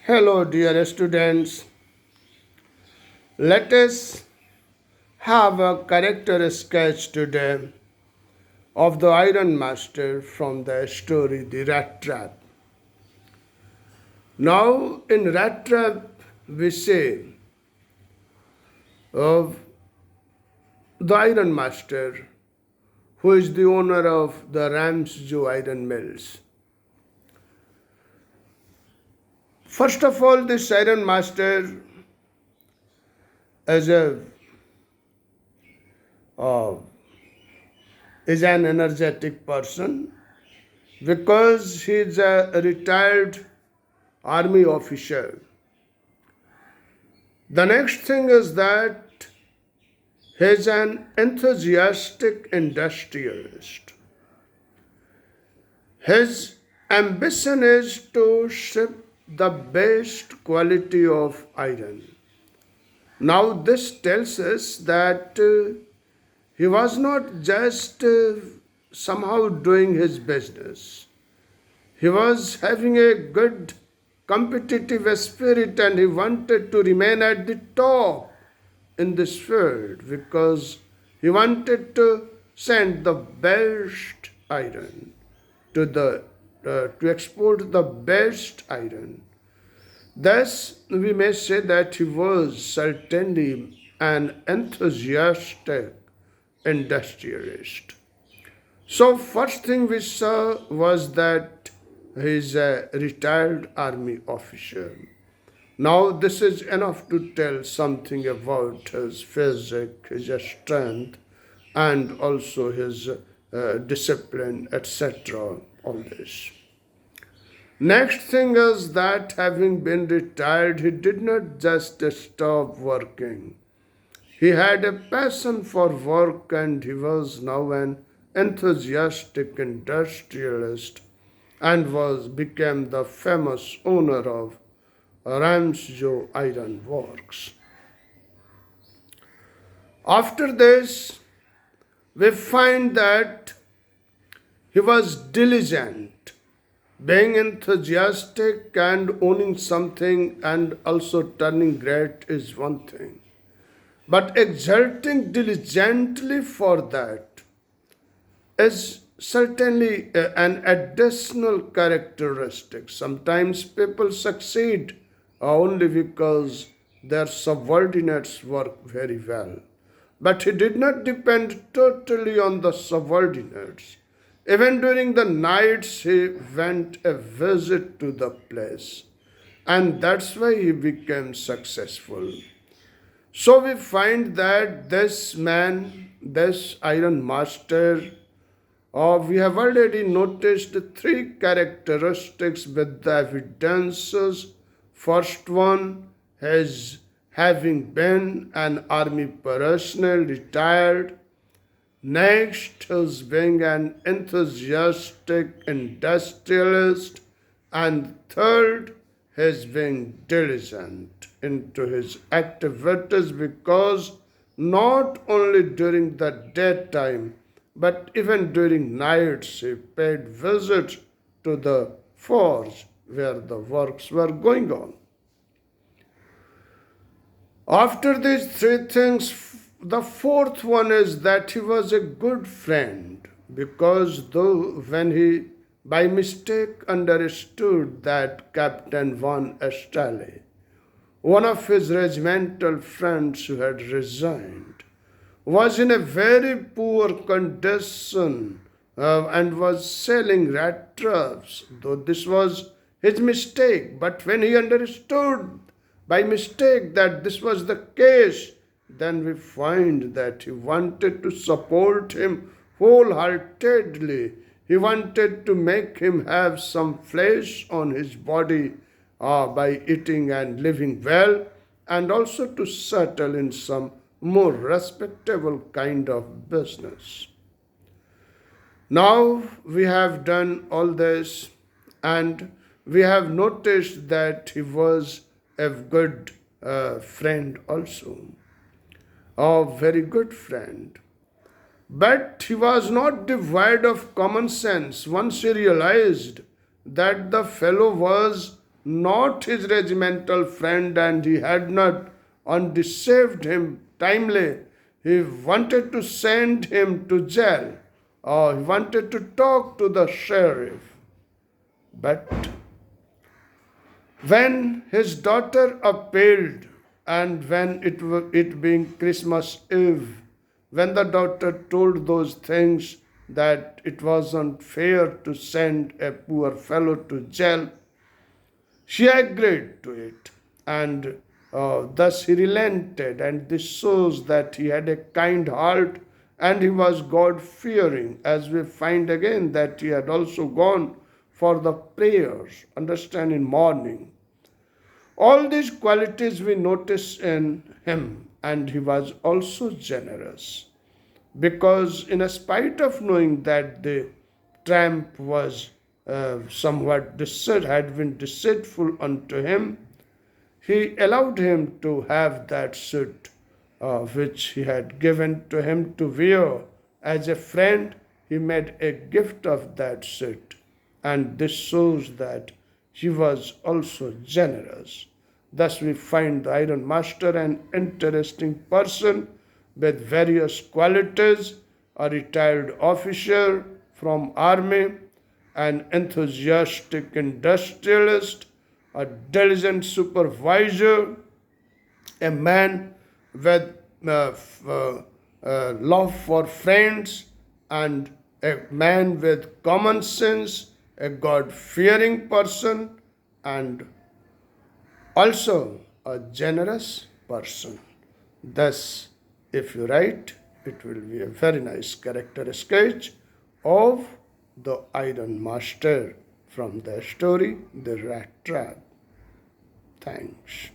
Hello, dear students. Let us have a character sketch today of the Iron Master from the story The Rattrap. Now, in Rattrap, we say of the Iron Master, who is the owner of the Ramsjo Iron Mills. First of all, this Iron Master is a uh, is an energetic person because he is a retired army officer. The next thing is that he is an enthusiastic industrialist. His ambition is to ship the best quality of iron. Now, this tells us that he was not just somehow doing his business. He was having a good competitive spirit and he wanted to remain at the top in this field because he wanted to send the best iron to export the best iron. Thus, we may say that he was certainly an enthusiastic industrialist. So, first thing we saw was that he is a retired army officer. Now, this is enough to tell something about his physique, his strength, and also his discipline, etc. All this. Next thing is that having been retired, he did not just stop working. He had a passion for work and he was now an enthusiastic industrialist and became the famous owner of Ramsjo Iron Works. After this, we find that he was diligent, being enthusiastic and owning something and also turning great is one thing. But exerting diligently for that is certainly an additional characteristic. Sometimes people succeed only because their subordinates work very well. But he did not depend totally on the subordinates. Even during the nights, he went a visit to the place. And that's why he became successful. So we find that this man, this Iron Master, we have already noticed three characteristics with the evidences. First one is having been an army personnel retired. Next is being an enthusiastic industrialist. And third is being diligent into his activities because not only during the daytime but even during nights he paid visits to the forge where the works were going on. After these three things, the fourth one is that he was a good friend because though when he by mistake understood that Captain von XII, one of his regimental friends who had resigned, was in a very poor condition and was selling rat traps, though this was his mistake. But when he understood by mistake that this was the case, then we find that he wanted to support him wholeheartedly. He wanted to make him have some flesh on his body by eating and living well, and also to settle in some more respectable kind of business. Now we have done all this and we have noticed that he was a good friend also, a very good friend. But he was not devoid of common sense once he realized that the fellow was not his regimental friend, and he had not undeceived him timely. He wanted to send him to jail, or he wanted to talk to the sheriff. But when his daughter appealed, and when it being Christmas Eve, when the daughter told those things that it wasn't fair to send a poor fellow to jail, she agreed to it, and thus he relented, and this shows that he had a kind heart and he was God fearing, as we find again that he had also gone for the prayers, understand, in morning. All these qualities we notice in him, and he was also generous because, in spite of knowing that the tramp was somewhat had been deceitful unto him, he allowed him to have that suit which he had given to him to wear as a friend. He made a gift of that suit, and this shows that he was also generous. Thus, we find the iron master an interesting person with various qualities, a retired officer from army, an enthusiastic industrialist, a diligent supervisor, a man with love for friends, and a man with common sense, a God fearing person, and also a generous person. Thus, if you write, it will be a very nice character sketch of the iron master from the story The Rattrap. Thanks.